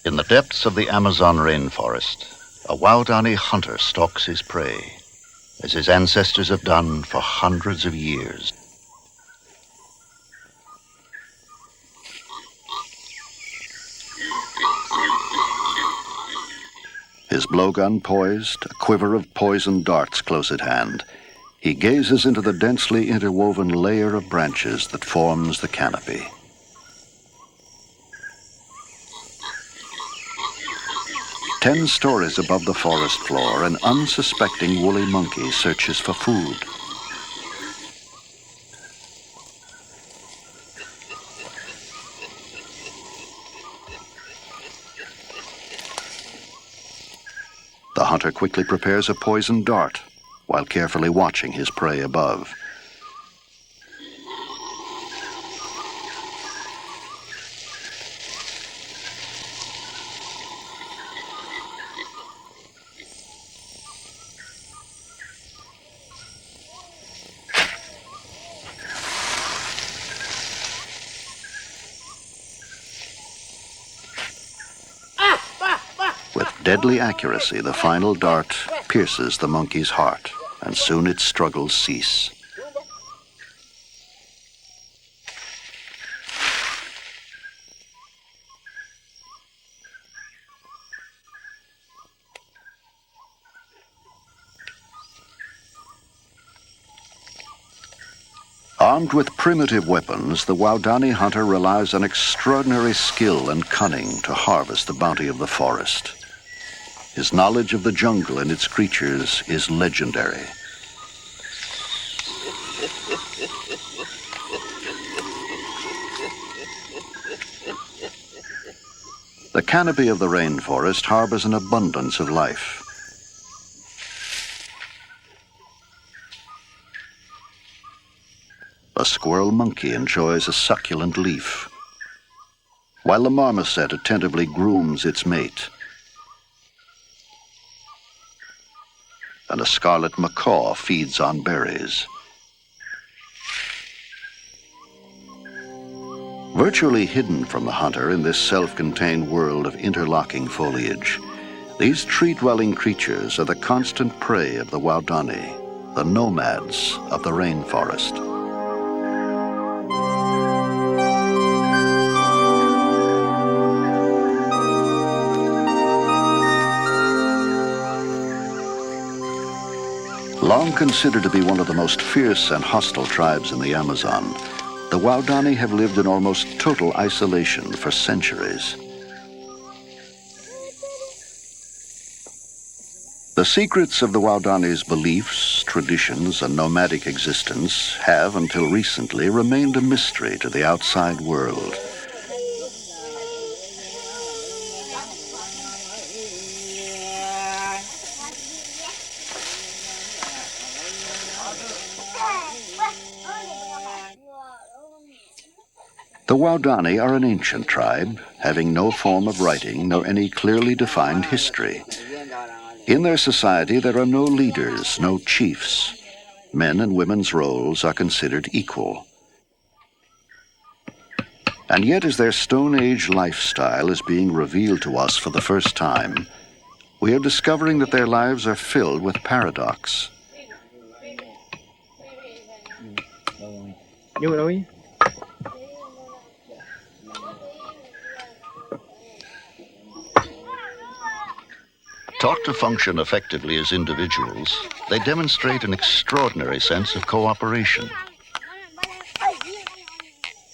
In the depths of the Amazon rainforest, a Waorani hunter stalks his prey, as his ancestors have done for hundreds of years. His blowgun poised, a quiver of poisoned darts close at hand, he gazes into the densely interwoven layer of branches that forms the canopy. Ten stories above the forest floor, an unsuspecting woolly monkey searches for food. The hunter quickly prepares a poisoned dart while carefully watching his prey above. With deadly accuracy, the final dart pierces the monkey's heart, and soon its struggles cease. Armed with primitive weapons, the Waorani hunter relies on extraordinary skill and cunning to harvest the bounty of the forest. His knowledge of the jungle and its creatures is legendary. The canopy of the rainforest harbors an abundance of life. A squirrel monkey enjoys a succulent leaf, while the marmoset attentively grooms its mate. And a scarlet macaw feeds on berries. Virtually hidden from the hunter in this self-contained world of interlocking foliage, these tree-dwelling creatures are the constant prey of the Waorani, the nomads of the rainforest. Long considered to be one of the most fierce and hostile tribes in the Amazon, the Waorani have lived in almost total isolation for centuries. The secrets of the Waorani's beliefs, traditions, and nomadic existence have, until recently, remained a mystery to the outside world. The Waorani are an ancient tribe, having no form of writing nor any clearly defined history. In their society, there are no leaders, no chiefs. Men and women's roles are considered equal. And yet, as their Stone Age lifestyle is being revealed to us for the first time, we are discovering that their lives are filled with paradox. Taught to function effectively as individuals, they demonstrate an extraordinary sense of cooperation.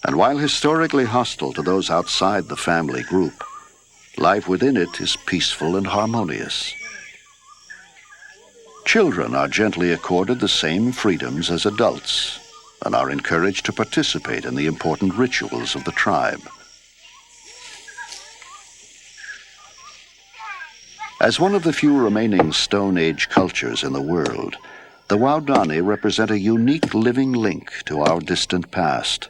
And while historically hostile to those outside the family group, life within it is peaceful and harmonious. Children are gently accorded the same freedoms as adults and are encouraged to participate in the important rituals of the tribe. As one of the few remaining Stone Age cultures in the world, the Waorani represent a unique living link to our distant past.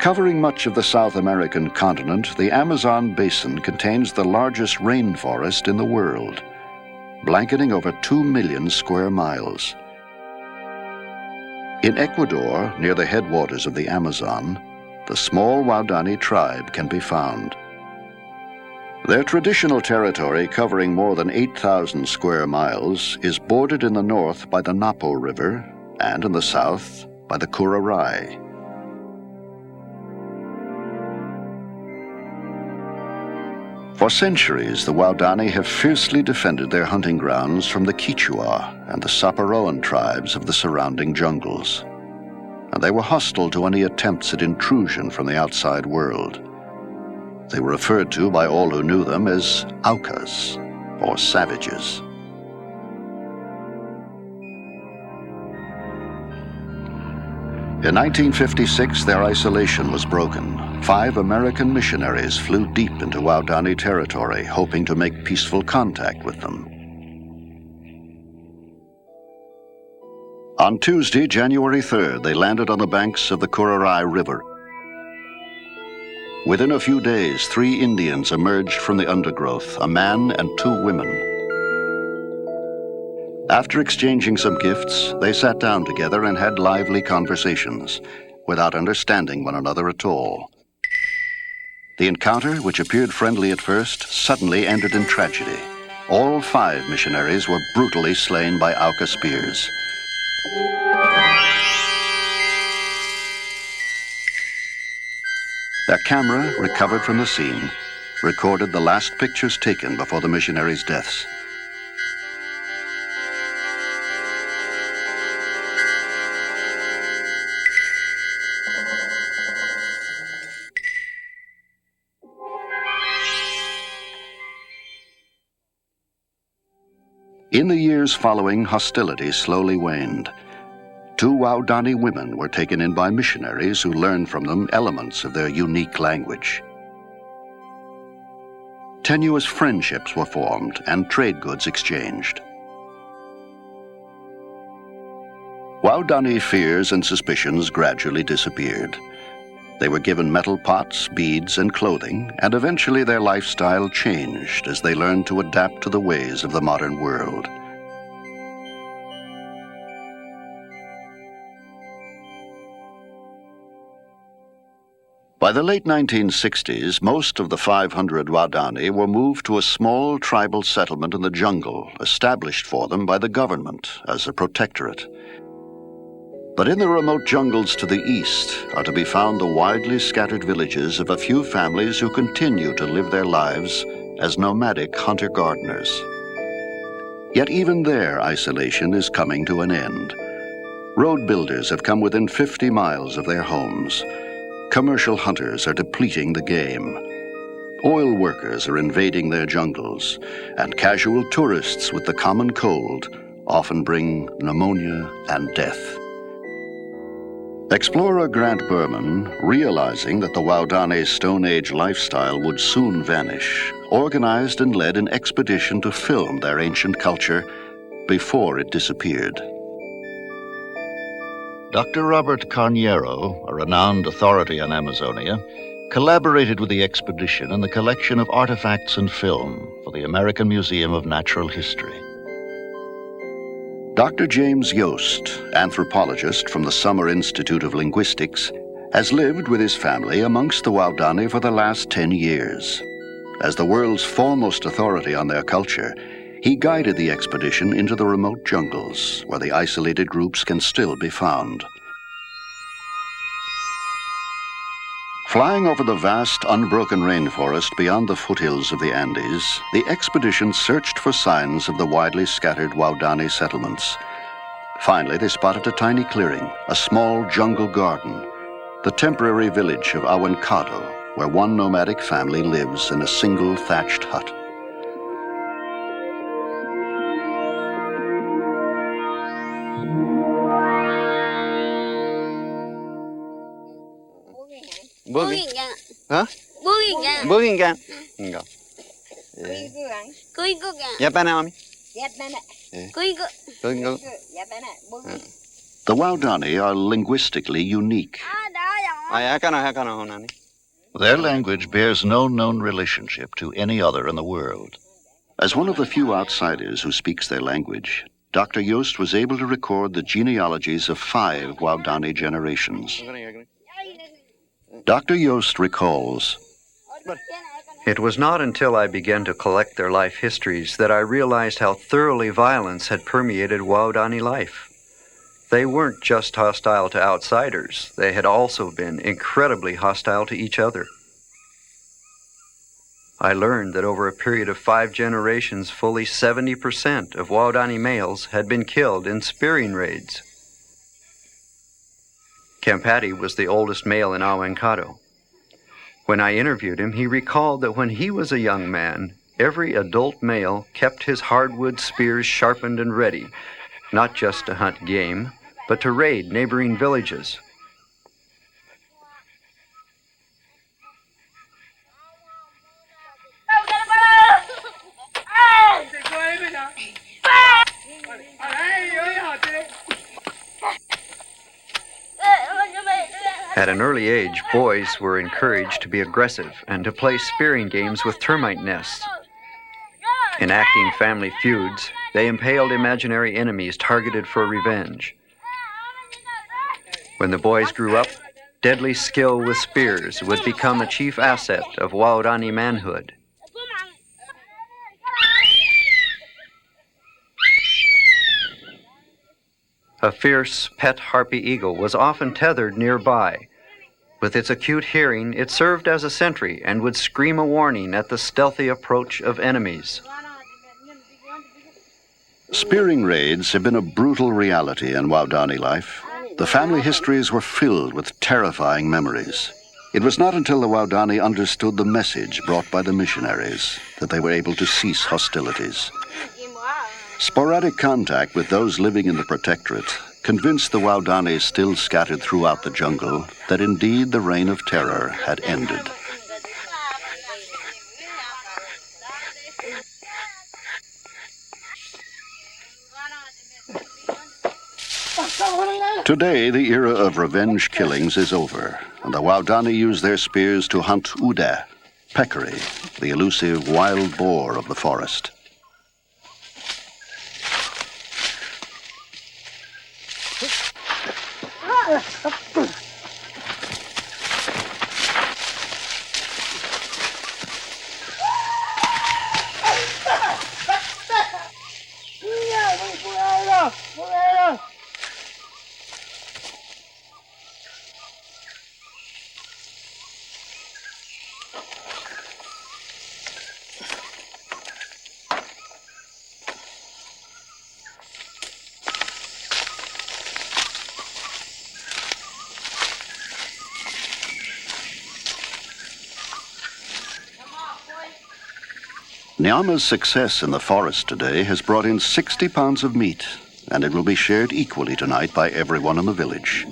Covering much of the South American continent, the Amazon basin contains the largest rainforest in the world, blanketing over 2 million square miles. In Ecuador, near the headwaters of the Amazon, the small Waorani tribe can be found. Their traditional territory, covering more than 8,000 square miles, is bordered in the north by the Napo River and in the south by the Curaray. For centuries, the Waorani have fiercely defended their hunting grounds from the Quichua and the Saparoan tribes of the surrounding jungles. And they were hostile to any attempts at intrusion from the outside world. They were referred to by all who knew them as Aucas, or savages. In 1956, their isolation was broken. 5 American missionaries flew deep into Waorani territory, hoping to make peaceful contact with them. On Tuesday, January 3rd, they landed on the banks of the Curaray River. Within a few days, 3 Indians emerged from the undergrowth, a man and 2 women. After exchanging some gifts, they sat down together and had lively conversations, without understanding one another at all. The encounter, which appeared friendly at first, suddenly ended in tragedy. All 5 missionaries were brutally slain by Auca spears. Their camera, recovered from the scene, recorded the last pictures taken before the missionaries' deaths. In the years following, hostilities slowly waned. 2 Waorani women were taken in by missionaries who learned from them elements of their unique language. Tenuous friendships were formed and trade goods exchanged. Waorani fears and suspicions gradually disappeared. They were given metal pots, beads, and clothing, and eventually their lifestyle changed as they learned to adapt to the ways of the modern world. By the late 1960s, most of the 500 Waorani were moved to a small tribal settlement in the jungle, established for them by the government as a protectorate. But in the remote jungles to the east are to be found the widely scattered villages of a few families who continue to live their lives as nomadic hunter-gardeners. Yet even their isolation is coming to an end. Road builders have come within 50 miles of their homes. Commercial hunters are depleting the game. Oil workers are invading their jungles, and casual tourists with the common cold often bring pneumonia and death. Explorer Grant Berman, realizing that the Waorani's Stone Age lifestyle would soon vanish, organized and led an expedition to film their ancient culture before it disappeared. Dr. Robert Carniero, a renowned authority on Amazonia, collaborated with the expedition in the collection of artifacts and film for the American Museum of Natural History. Dr. James Yost, anthropologist from the Summer Institute of Linguistics, has lived with his family amongst the Waorani for the last 10 years. As the world's foremost authority on their culture, he guided the expedition into the remote jungles, where the isolated groups can still be found. Flying over the vast, unbroken rainforest beyond the foothills of the Andes, the expedition searched for signs of the widely scattered Waorani settlements. Finally, they spotted a tiny clearing, a small jungle garden, the temporary village of Awancado, where one nomadic family lives in a single thatched hut. Boogie. Hả? Boogie can. Enggak. Yapana, mami. The Waorani are linguistically unique. Their language bears no known relationship to any other in the world. As one of the few outsiders who speaks their language, Dr. Yost was able to record the genealogies of 5 Waorani generations. Dr. Yost recalls, "It was not until I began to collect their life histories that I realized how thoroughly violence had permeated Waorani life. They weren't just hostile to outsiders, they had also been incredibly hostile to each other. I learned that over a period of 5 generations, fully 70% of Waorani males had been killed in spearing raids. Kampati was the oldest male in Awankado. When I interviewed him, he recalled that when he was a young man, every adult male kept his hardwood spears sharpened and ready, not just to hunt game, but to raid neighboring villages. At an early age, boys were encouraged to be aggressive and to play spearing games with termite nests. Enacting family feuds, they impaled imaginary enemies targeted for revenge. When the boys grew up, deadly skill with spears would become a chief asset of Waorani manhood. A fierce pet harpy eagle was often tethered nearby. With its acute hearing, it served as a sentry and would scream a warning at the stealthy approach of enemies. spearing raids have been a brutal reality in Waorani life. The family histories were filled with terrifying memories. It was not until the Waorani understood the message brought by the missionaries that they were able to cease hostilities. Sporadic contact with those living in the protectorate convinced the Waorani still scattered throughout the jungle that indeed the reign of terror had ended. Today, the era of revenge killings is over, and the Waorani use their spears to hunt uda, peccary, the elusive wild boar of the forest. Nyama's success in the forest today has brought in 60 pounds of meat, and it will be shared equally tonight by everyone in the village.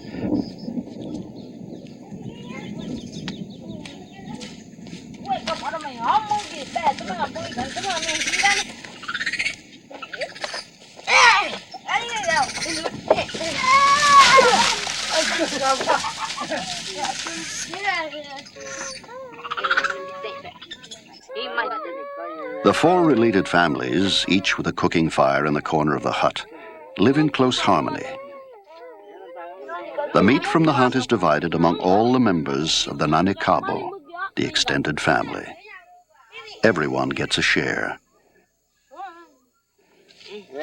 The 4 related families, each with a cooking fire in the corner of the hut, live in close harmony. The meat from the hunt is divided among all the members of the Nanikabo, the extended family. Everyone gets a share.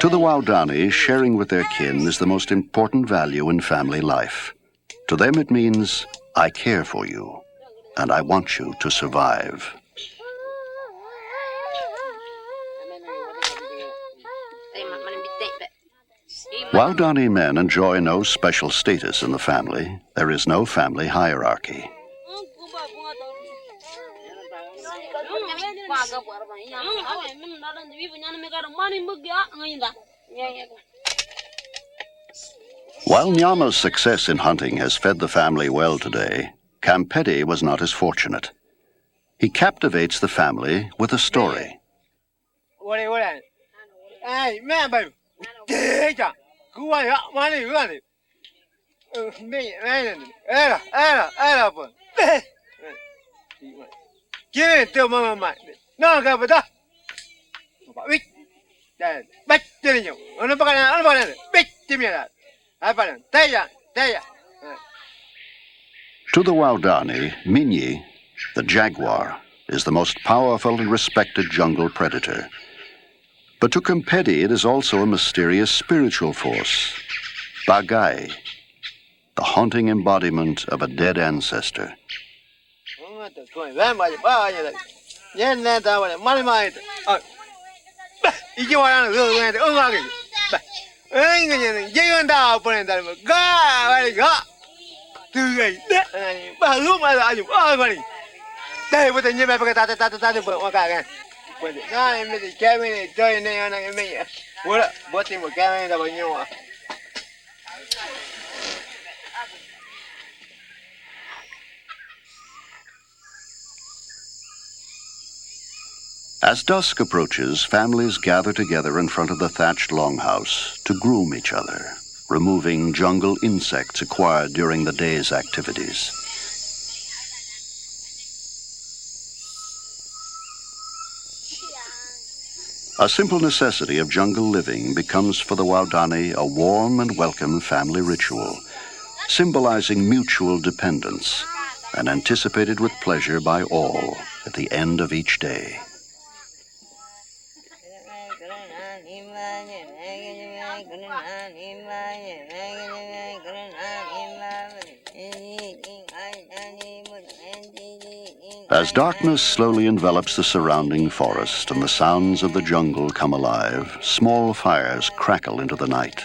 To the Waorani, sharing with their kin is the most important value in family life. To them it means, I care for you, and I want you to survive. Waorani men enjoy no special status in the family. There is no family hierarchy. While Nyama's success in hunting has fed the family well today, Kampeti was not as fortunate. He captivates the family with a story. To the Waorani, Minyi, the jaguar, is the most powerful and respected jungle predator. But to Kempedi, it is also a mysterious spiritual force, Bagai, the haunting embodiment of a dead ancestor. As dusk approaches, families gather together in front of the thatched longhouse to groom each other, removing jungle insects acquired during the day's activities. A simple necessity of jungle living becomes for the Waorani a warm and welcome family ritual, symbolizing mutual dependence and anticipated with pleasure by all at the end of each day. As darkness slowly envelops the surrounding forest and the sounds of the jungle come alive, small fires crackle into the night.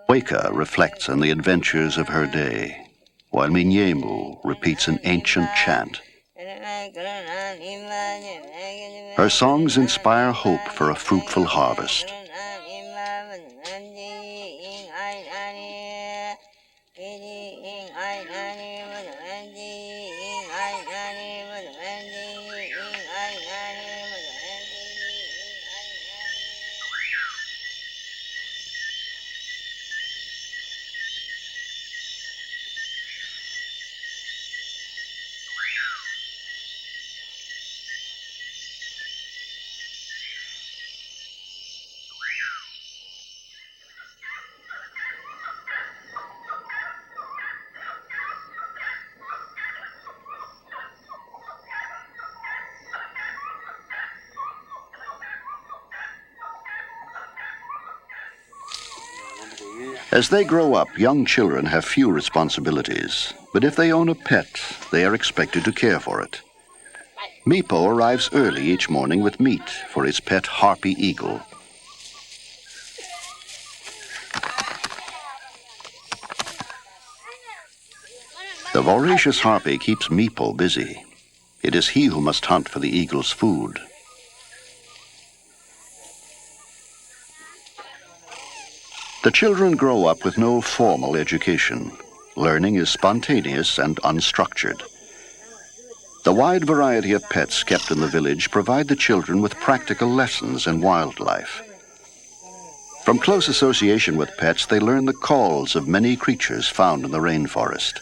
Weka reflects on the adventures of her day, while Minyemu repeats an ancient chant. Her songs inspire hope for a fruitful harvest. As they grow up, young children have few responsibilities, but if they own a pet, they are expected to care for it. Meepo arrives early each morning with meat for his pet harpy eagle. The voracious harpy keeps Meepo busy. It is he who must hunt for the eagle's food. The children grow up with no formal education. Learning is spontaneous and unstructured. The wide variety of pets kept in the village provide the children with practical lessons in wildlife. From close association with pets, they learn the calls of many creatures found in the rainforest.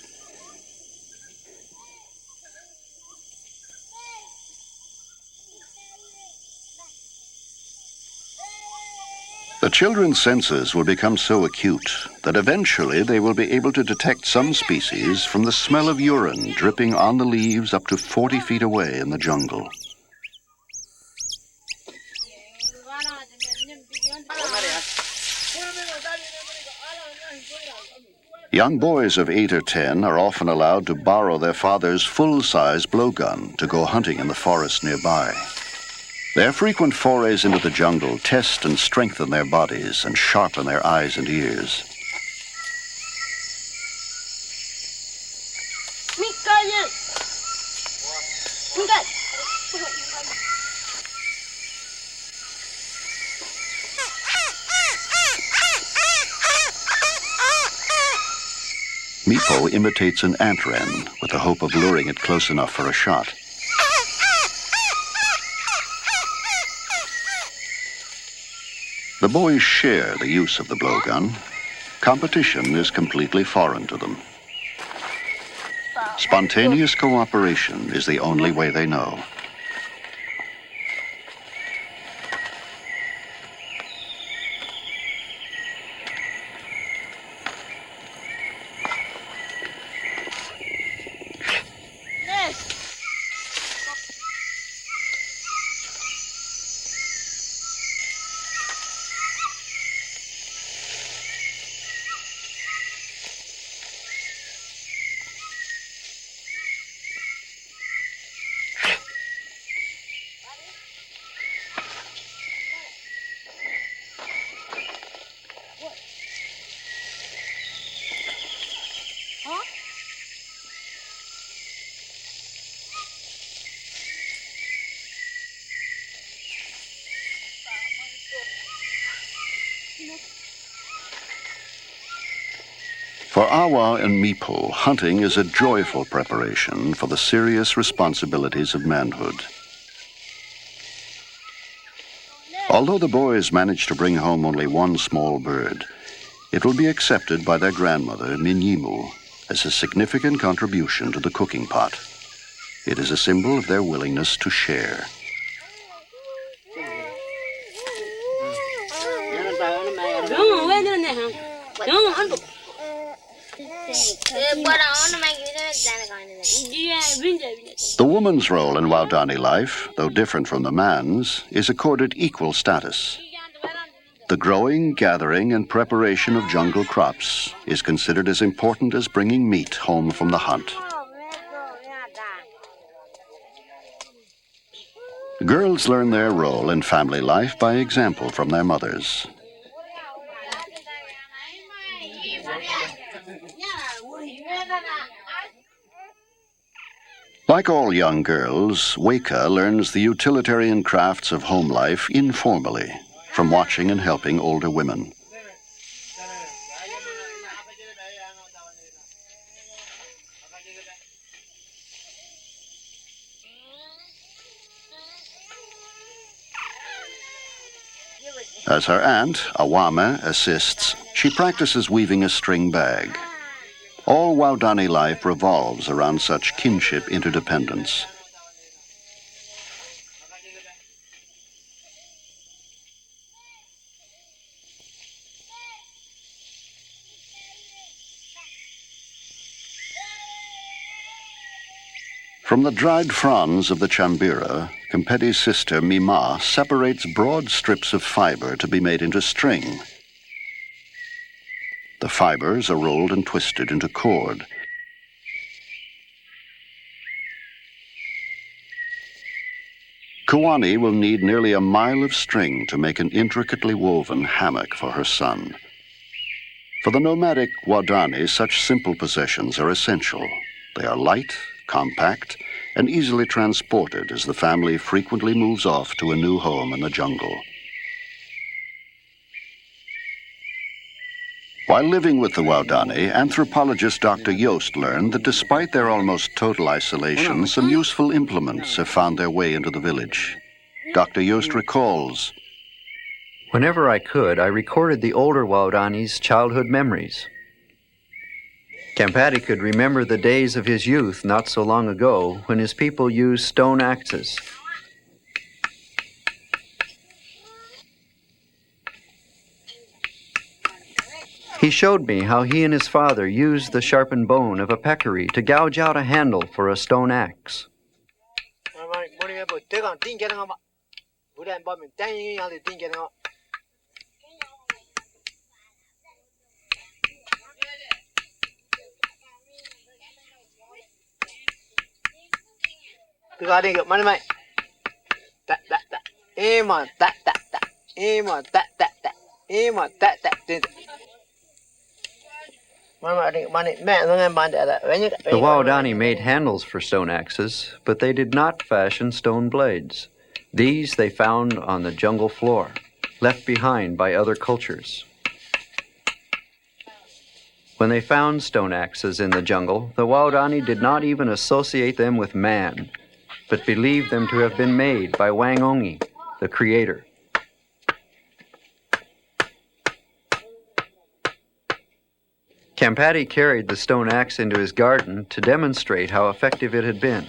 The children's senses will become so acute that eventually they will be able to detect some species from the smell of urine dripping on the leaves up to 40 feet away in the jungle. Young boys of 8 or 10 are often allowed to borrow their father's full-size blowgun to go hunting in the forest nearby. Their frequent forays into the jungle test and strengthen their bodies and sharpen their eyes and ears. Meepo imitates an ant wren with the hope of luring it close enough for a shot. The boys share the use of the blowgun. Competition is completely foreign to them. Spontaneous cooperation is the only way they know. For Awa and Meepo, hunting is a joyful preparation for the serious responsibilities of manhood. Although the boys manage to bring home only one small bird, it will be accepted by their grandmother, Minyimu, as a significant contribution to the cooking pot. It is a symbol of their willingness to share. The woman's role in Waorani life, though different from the man's, is accorded equal status. The growing, gathering, and preparation of jungle crops is considered as important as bringing meat home from the hunt. Girls learn their role in family life by example from their mothers. Like all young girls, Weka learns the utilitarian crafts of home life informally, from watching and helping older women. As her aunt, Awame, assists, she practices weaving a string bag. All Waorani life revolves around such kinship interdependence. From the dried fronds of the chambira, Kempeti's sister Mima separates broad strips of fiber to be made into string. The fibers are rolled and twisted into cord. Kuwani will need nearly a mile of string to make an intricately woven hammock for her son. For the nomadic Waorani, such simple possessions are essential. They are light, compact, and easily transported as the family frequently moves off to a new home in the jungle. While living with the Waorani, anthropologist Dr. Joost learned that despite their almost total isolation, some useful implements have found their way into the village. Dr. Joost recalls, Whenever I could, I recorded the older Waorani's childhood memories. Kempeti could remember the days of his youth not so long ago when his people used stone axes. He showed me how he and his father used the sharpened bone of a peccary to gouge out a handle for a stone axe. The Waorani made handles for stone axes, but they did not fashion stone blades. These they found on the jungle floor, left behind by other cultures. When they found stone axes in the jungle, the Waorani did not even associate them with man, but believed them to have been made by Wangongi, the creator. Kempeti carried the stone axe into his garden to demonstrate how effective it had been.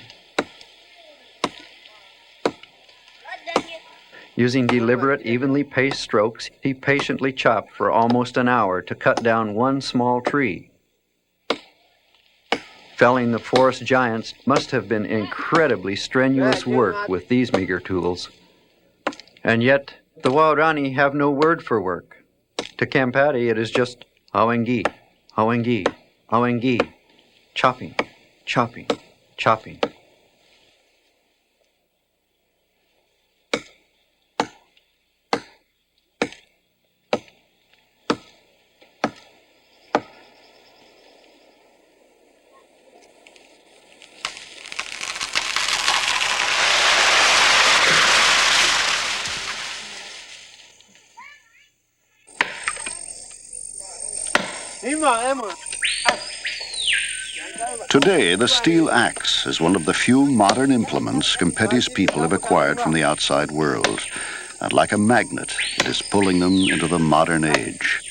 Using deliberate, evenly paced strokes, he patiently chopped for almost an hour to cut down one small tree. Felling the forest giants must have been incredibly strenuous work with these meager tools. And yet, the Waorani have no word for work. To Kempeti, it is just awengi. Awengi, awengi, chopping, chopping, chopping. Emma. Today, the steel axe is one of the few modern implements Kempeti's people have acquired from the outside world. And like a magnet, it is pulling them into the modern age.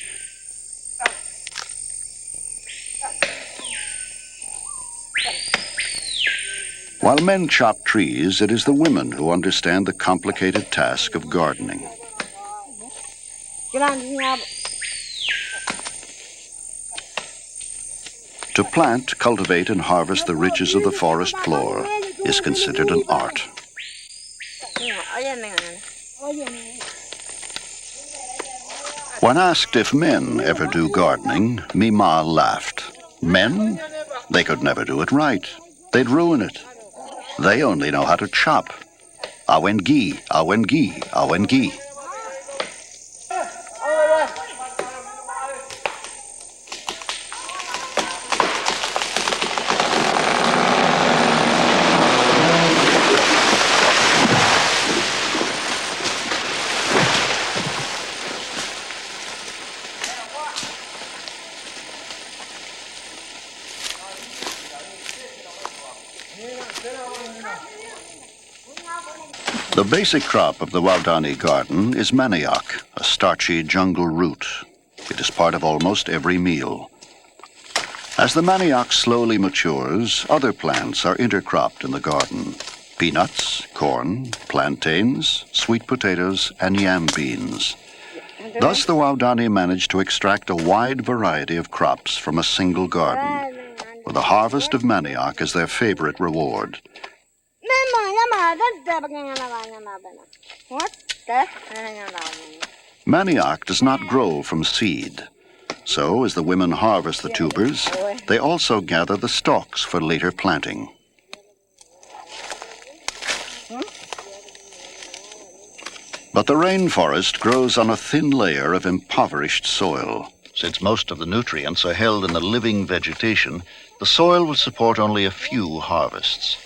While men chop trees, it is the women who understand the complicated task of gardening. To plant, cultivate, and harvest the riches of the forest floor is considered an art. When asked if men ever do gardening, Mima laughed. Men? They could never do it right. They'd ruin it. They only know how to chop. Awengi, awengi, awengi. The basic crop of the Waorani garden is manioc, a starchy jungle root. It is part of almost every meal. As the manioc slowly matures, other plants are intercropped in the garden. Peanuts, corn, plantains, sweet potatoes, and yam beans. Thus the Waorani managed to extract a wide variety of crops from a single garden, with a harvest of manioc as their favorite reward. Manioc does not grow from seed. So, as the women harvest the tubers, they also gather the stalks for later planting. But the rainforest grows on a thin layer of impoverished soil. Since most of the nutrients are held in the living vegetation, the soil will support only a few harvests.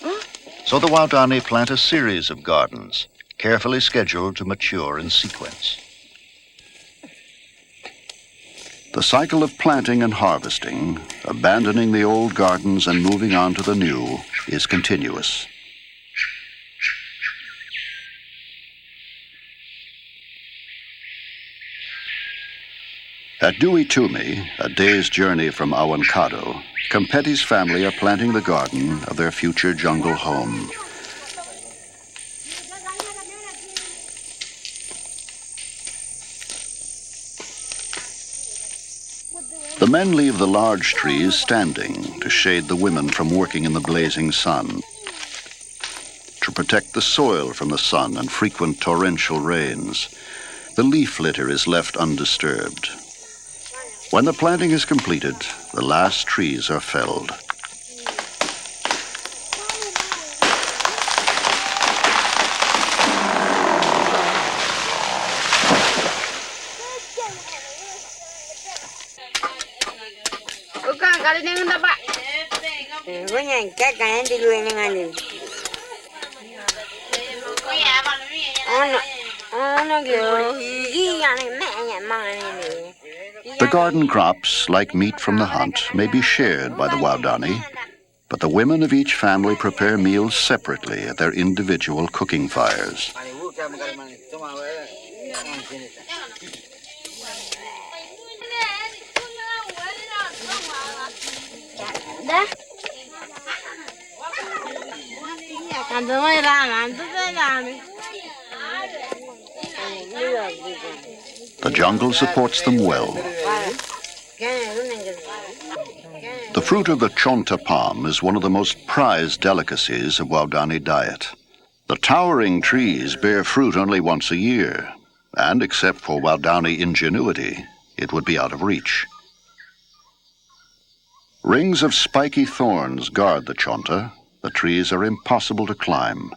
So the Waorani plant a series of gardens, carefully scheduled to mature in sequence. The cycle of planting and harvesting, abandoning the old gardens and moving on to the new, is continuous. At Duitumi, a day's journey from Awankado, Kempeti's family are planting the garden of their future jungle home. The men leave the large trees standing to shade the women from working in the blazing sun, to protect the soil from the sun and frequent torrential rains. The leaf litter is left undisturbed. When the planting is completed, the last trees are felled. The garden crops, like meat from the hunt, may be shared by the Waorani, but the women of each family prepare meals separately at their individual cooking fires. The jungle supports them well. The fruit of the chonta palm is one of the most prized delicacies of Waorani diet. The towering trees bear fruit only once a year, and except for Waorani ingenuity, it would be out of reach. Rings of spiky thorns guard the chonta. The trees are impossible to climb.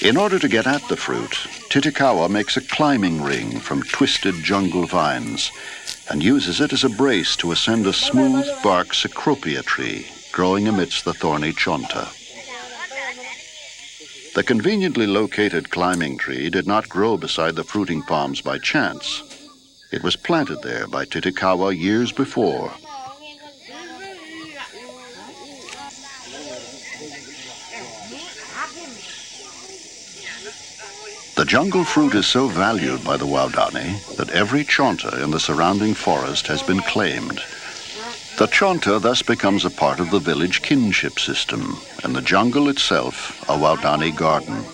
In order to get at the fruit, Titikawa makes a climbing ring from twisted jungle vines and uses it as a brace to ascend a smooth bark cecropia tree growing amidst the thorny chonta. The conveniently located climbing tree did not grow beside the fruiting palms by chance. It was planted there by Titicaca years before. The jungle fruit is so valued by the Waorani that every chonta in the surrounding forest has been claimed. The chonta thus becomes a part of the village kinship system, and the jungle itself a Waorani garden.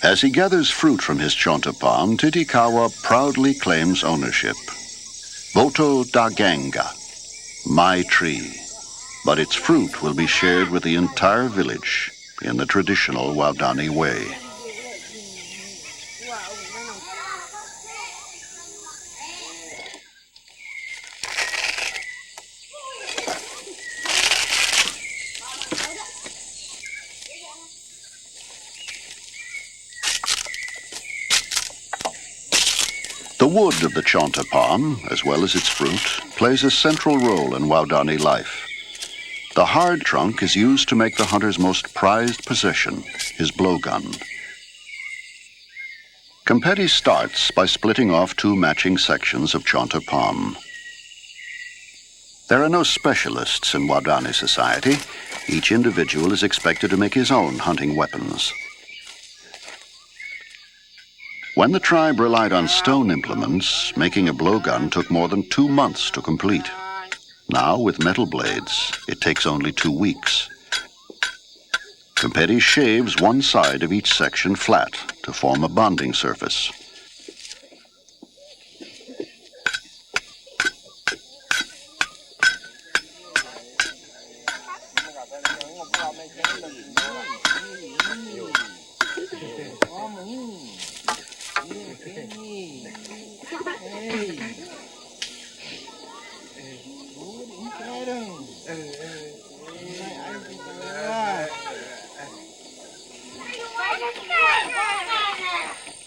As he gathers fruit from his chonta palm, Titicaca proudly claims ownership. Voto da Ganga, my tree. But its fruit will be shared with the entire village in the traditional Waorani way. The wood of the chonta palm, as well as its fruit, plays a central role in Waorani life. The hard trunk is used to make the hunter's most prized possession, his blowgun. Competi starts by splitting off two matching sections of chonta palm. There are no specialists in Waorani society. Each individual is expected to make his own hunting weapons. When the tribe relied on stone implements, making a blowgun took more than 2 months to complete. Now, with metal blades, it takes only 2 weeks. Competi shaves one side of each section flat to form a bonding surface.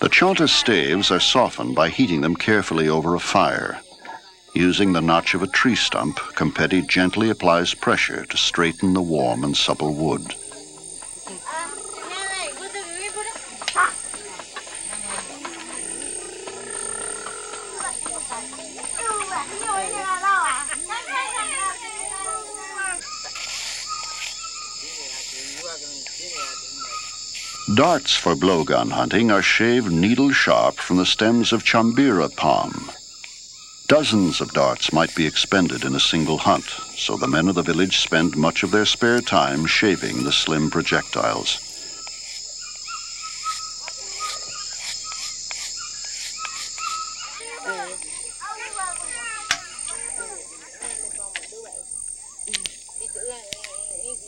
The chonta staves are softened by heating them carefully over a fire. Using the notch of a tree stump, Competi gently applies pressure to straighten the warm and supple wood. Darts for blowgun hunting are shaved needle-sharp from the stems of chambira palm. Dozens of darts might be expended in a single hunt, so the men of the village spend much of their spare time shaving the slim projectiles.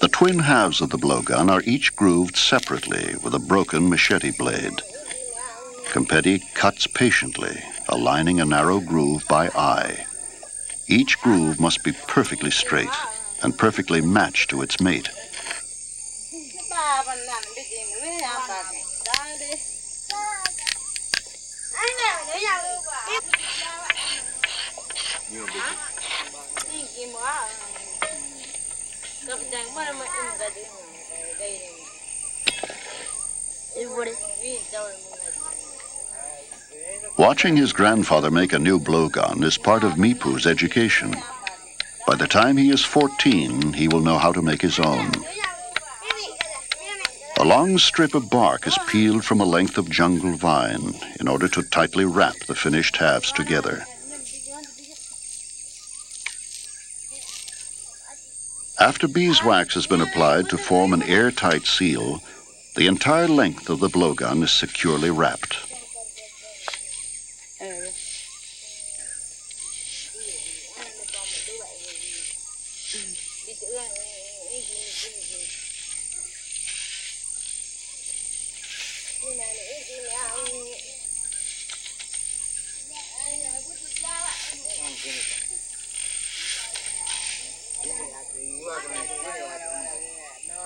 The twin halves of the blowgun are each grooved separately with a broken machete blade. Competi cuts patiently, aligning a narrow groove by eye. Each groove must be perfectly straight and perfectly matched to its mate. Watching his grandfather make a new blowgun is part of Mipu's education. By the time he is 14, he will know how to make his own. A long strip of bark is peeled from a length of jungle vine in order to tightly wrap the finished halves together. After beeswax has been applied to form an airtight seal, the entire length of the blowgun is securely wrapped.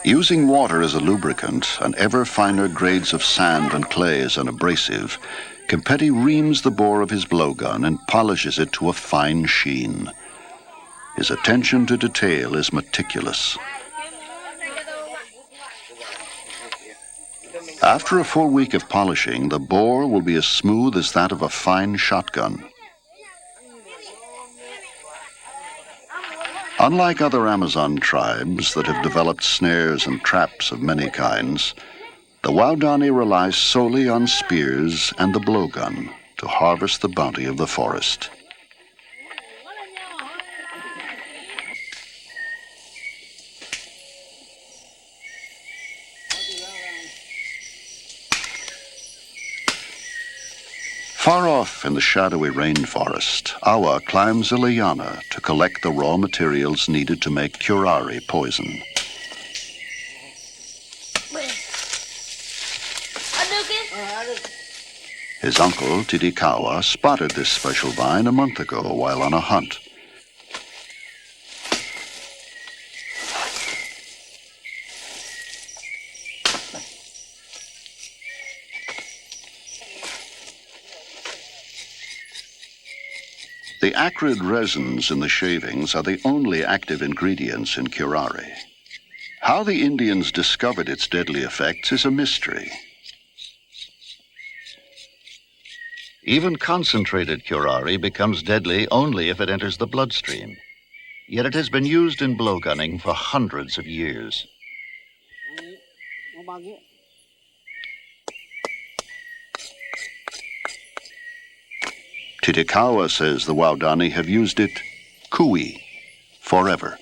Using water as a lubricant and ever finer grades of sand and clay as an abrasive, Campetti reams the bore of his blowgun and polishes it to a fine sheen. His attention to detail is meticulous. After a full week of polishing, the bore will be as smooth as that of a fine shotgun. Unlike other Amazon tribes that have developed snares and traps of many kinds, the Waorani rely solely on spears and the blowgun to harvest the bounty of the forest. Far off in the shadowy rainforest, Awa climbs a liana to collect the raw materials needed to make curare poison. His uncle, Titikawa, spotted this special vine a month ago while on a hunt. The acrid resins in the shavings are the only active ingredients in curare. How the Indians discovered its deadly effects is a mystery. Even concentrated curare becomes deadly only if it enters the bloodstream. Yet it has been used in blowgunning for hundreds of years. Titikawa says the Waorani have used it kui, forever.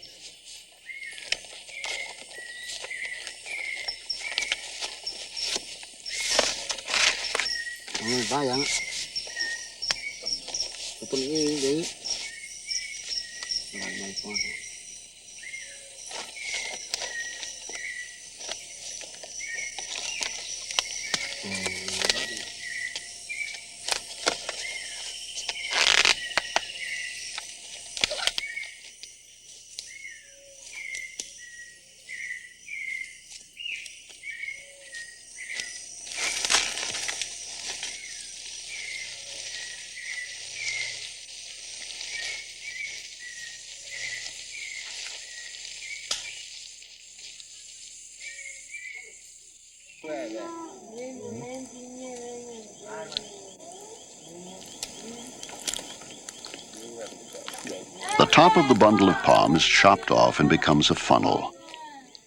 The top of the bundle of palm is chopped off and becomes a funnel.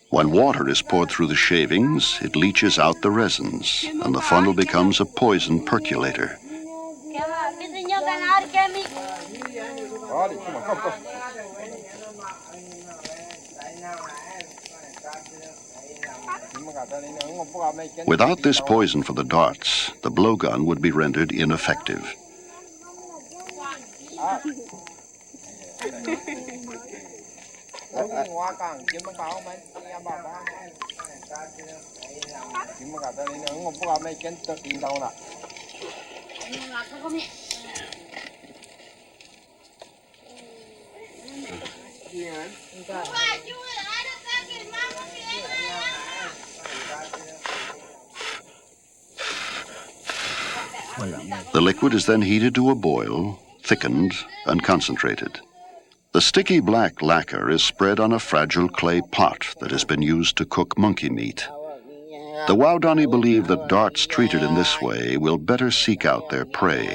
When water is poured through the shavings, it leaches out the resins, and the funnel becomes a poison percolator. Without this poison for the darts, the blowgun would be rendered ineffective. The liquid is then heated to a boil, thickened, and concentrated. The sticky black lacquer is spread on a fragile clay pot that has been used to cook monkey meat. The Waorani believe that darts treated in this way will better seek out their prey.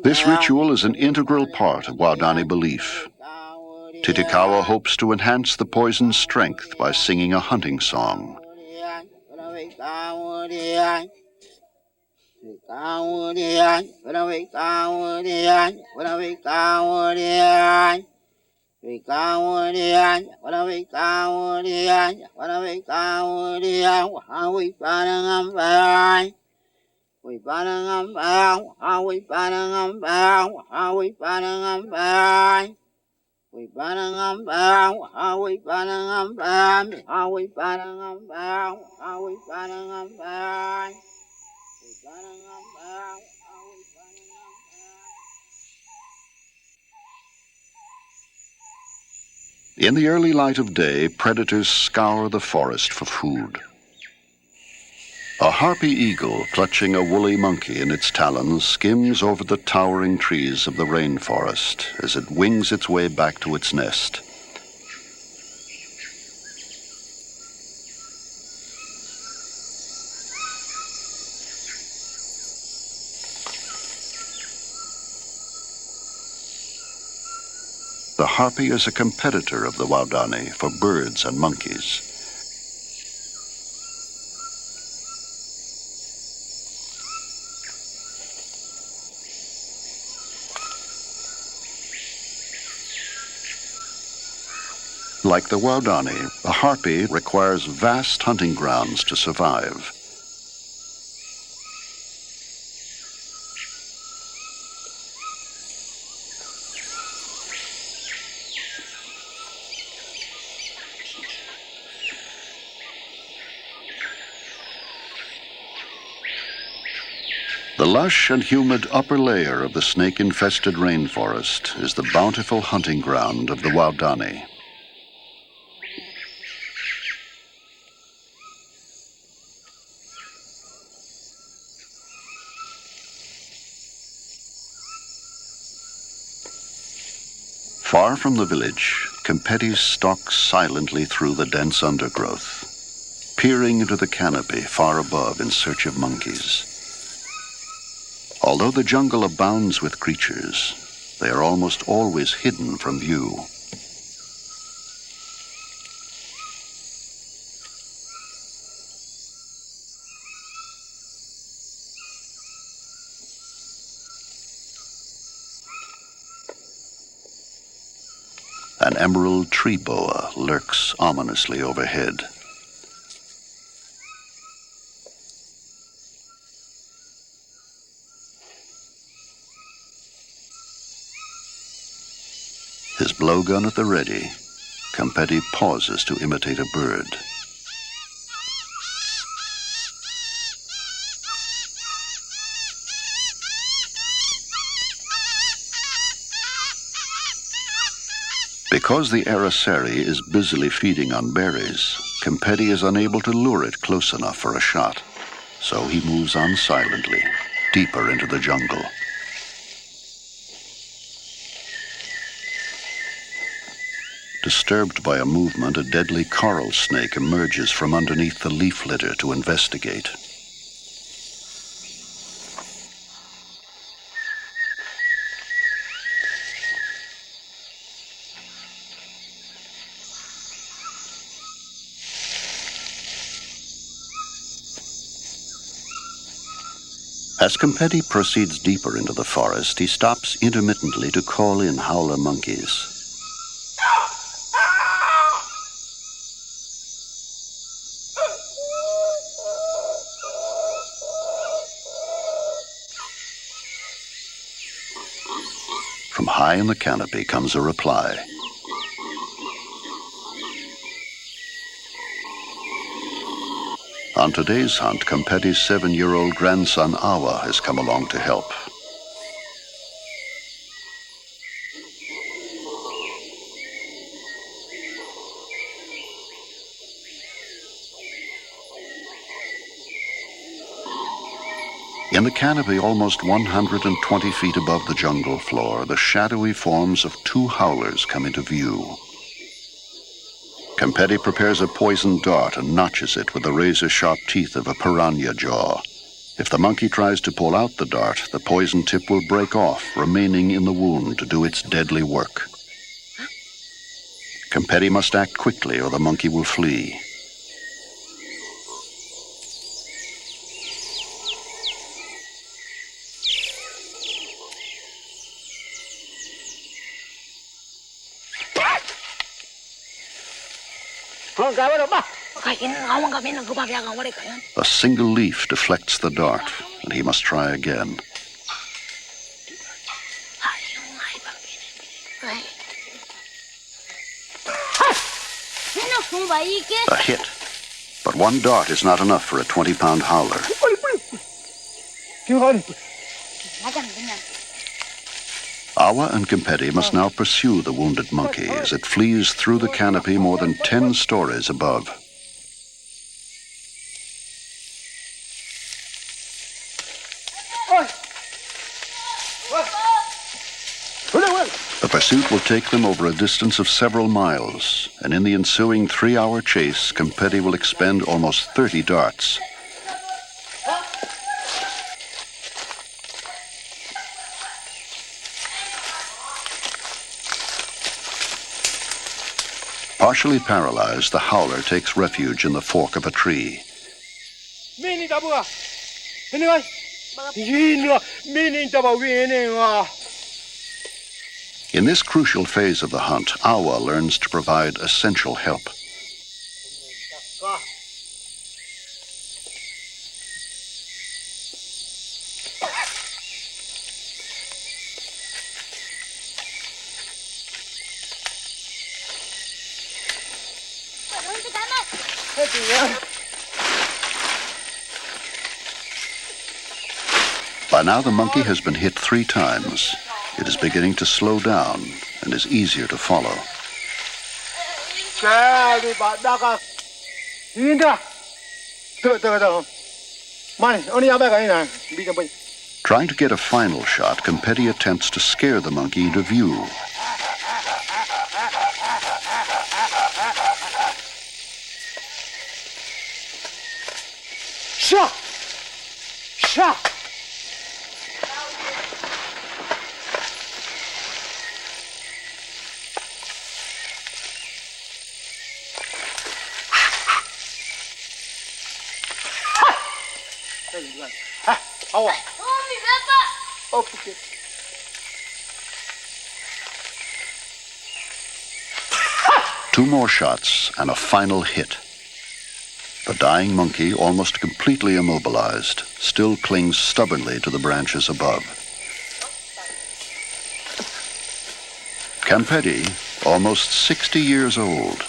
This ritual is an integral part of Waorani belief. Titikawa hopes to enhance the poison's strength by singing a hunting song. In the early light of day, predators scour the forest for food. A harpy eagle, clutching a woolly monkey in its talons, skims over the towering trees of the rainforest as it wings its way back to its nest. The harpy is a competitor of the Waorani for birds and monkeys. Like the Waorani, a harpy requires vast hunting grounds to survive. The lush and humid upper layer of the snake-infested rainforest is the bountiful hunting ground of the Waorani. Far from the village, Kempeti stalks silently through the dense undergrowth, peering into the canopy far above in search of monkeys. Although the jungle abounds with creatures, they are almost always hidden from view. An emerald tree boa lurks ominously overhead. His blowgun at the ready, Kempeti pauses to imitate a bird. Because the araceli is busily feeding on berries, Kempeti is unable to lure it close enough for a shot, so he moves on silently, deeper into the jungle. Disturbed by a movement, a deadly coral snake emerges from underneath the leaf litter to investigate. As Kempeti proceeds deeper into the forest, he stops intermittently to call in howler monkeys. From high in the canopy comes a reply. On today's hunt, Kempeti's 7-year-old grandson Awa has come along to help. In the canopy, almost 120 feet above the jungle floor, the shadowy forms of 2 howlers come into view. Kempeti prepares a poisoned dart and notches it with the razor-sharp teeth of a piranha jaw. If the monkey tries to pull out the dart, the poison tip will break off, remaining in the wound to do its deadly work. Kempeti must act quickly or the monkey will flee. A single leaf deflects the dart, and he must try again. A hit, but 1 dart is not enough for a 20-pound howler. Awa and Kempedi must now pursue the wounded monkey as it flees through the canopy more than 10 stories above. The pursuit will take them over a distance of several miles, and in the ensuing 3-hour chase, Kempedi will expend almost 30 darts. Partially paralyzed, the howler takes refuge in the fork of a tree. In this crucial phase of the hunt, Awa learns to provide essential help. By now the monkey has been hit 3 times. It is beginning to slow down and is easier to follow. Trying to get a final shot, Kempedi attempts to scare the monkey into view. Shot! Shot! Two more shots and a final hit. The dying monkey, almost completely immobilized, still clings stubbornly to the branches above. Kempedi, almost 60 years old,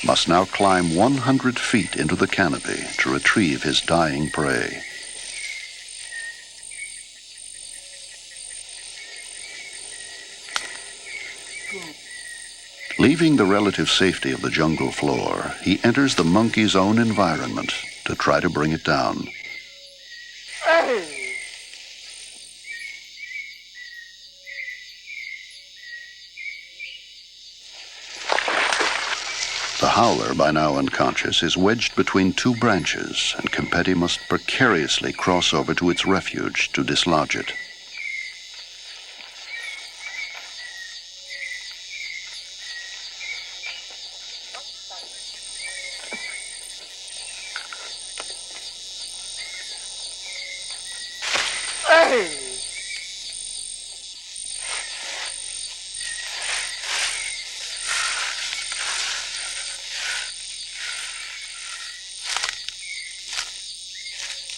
must now climb 100 feet into the canopy to retrieve his dying prey. Leaving the relative safety of the jungle floor, he enters the monkey's own environment to try to bring it down. The howler, by now unconscious, is wedged between 2 branches, and Kempedi must precariously cross over to its refuge to dislodge it.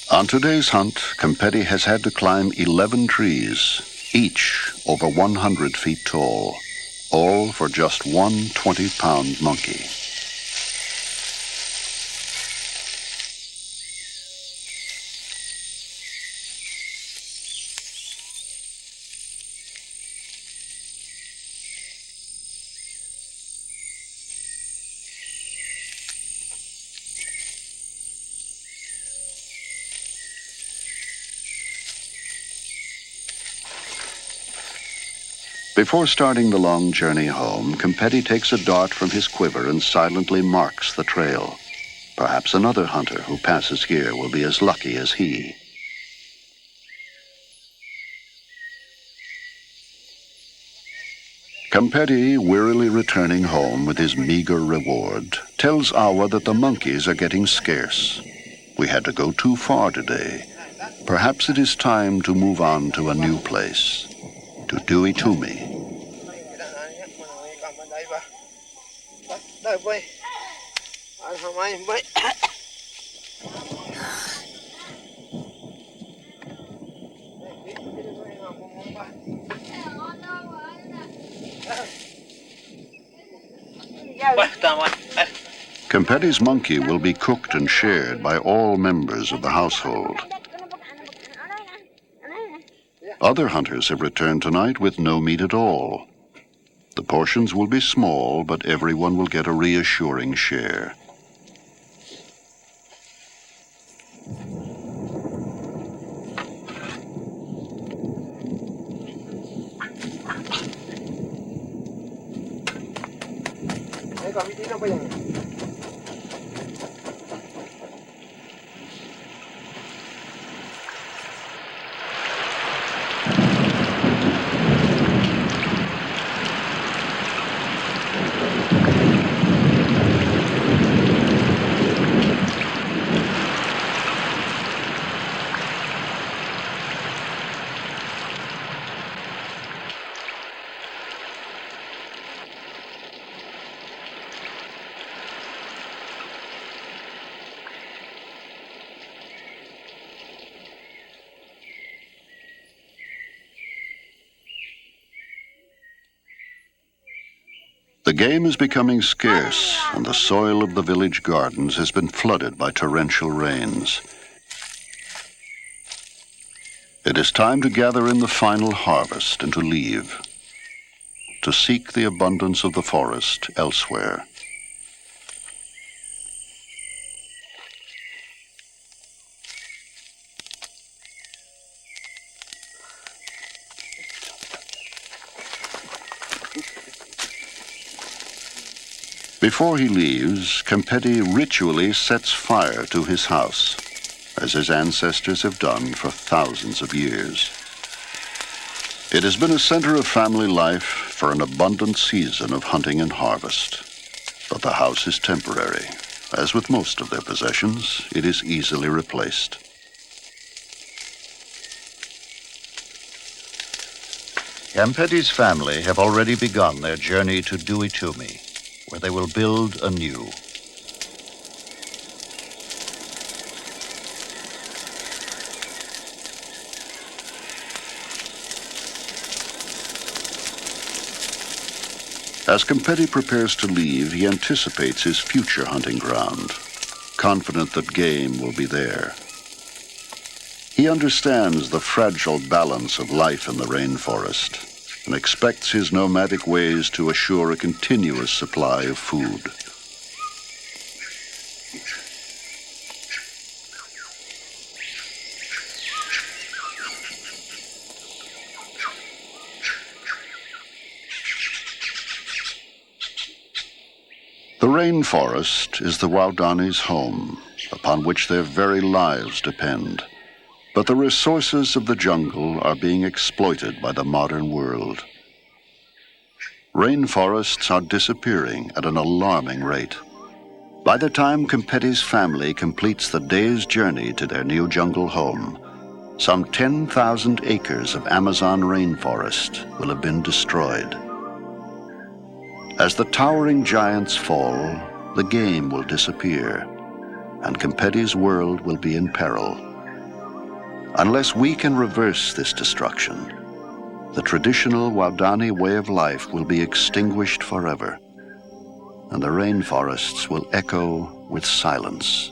On today's hunt, Kempedi has had to climb 11 trees, each over 100 feet tall, all for just one 20-pound monkey. Before starting the long journey home, Kempedi takes a dart from his quiver and silently marks the trail. Perhaps another hunter who passes here will be as lucky as he. Kempedi, wearily returning home with his meager reward, tells Awa that the monkeys are getting scarce. We had to go too far today. Perhaps it is time to move on to a new place. To Tuitumi. Kempedi's monkey will be cooked and shared by all members of the household. Other hunters have returned tonight with no meat at all. The portions will be small, but everyone will get a reassuring share. The game is becoming scarce, and the soil of the village gardens has been flooded by torrential rains. It is time to gather in the final harvest and to leave, to seek the abundance of the forest elsewhere. Before he leaves, Kempedi ritually sets fire to his house, as his ancestors have done for thousands of years. It has been a center of family life for an abundant season of hunting and harvest. But the house is temporary. As with most of their possessions, it is easily replaced. Kempedi's family have already begun their journey to Duitumi, where they will build anew. As Kempedi prepares to leave, he anticipates his future hunting ground, confident that game will be there. He understands the fragile balance of life in the rainforest and expects his nomadic ways to assure a continuous supply of food. The rainforest is the Waorani's home, upon which their very lives depend. But the resources of the jungle are being exploited by the modern world. Rainforests are disappearing at an alarming rate. By the time Kempedi's family completes the day's journey to their new jungle home, some 10,000 acres of Amazon rainforest will have been destroyed. As the towering giants fall, the game will disappear, and Kempedi's world will be in peril. Unless we can reverse this destruction, the traditional Waorani way of life will be extinguished forever, and the rainforests will echo with silence.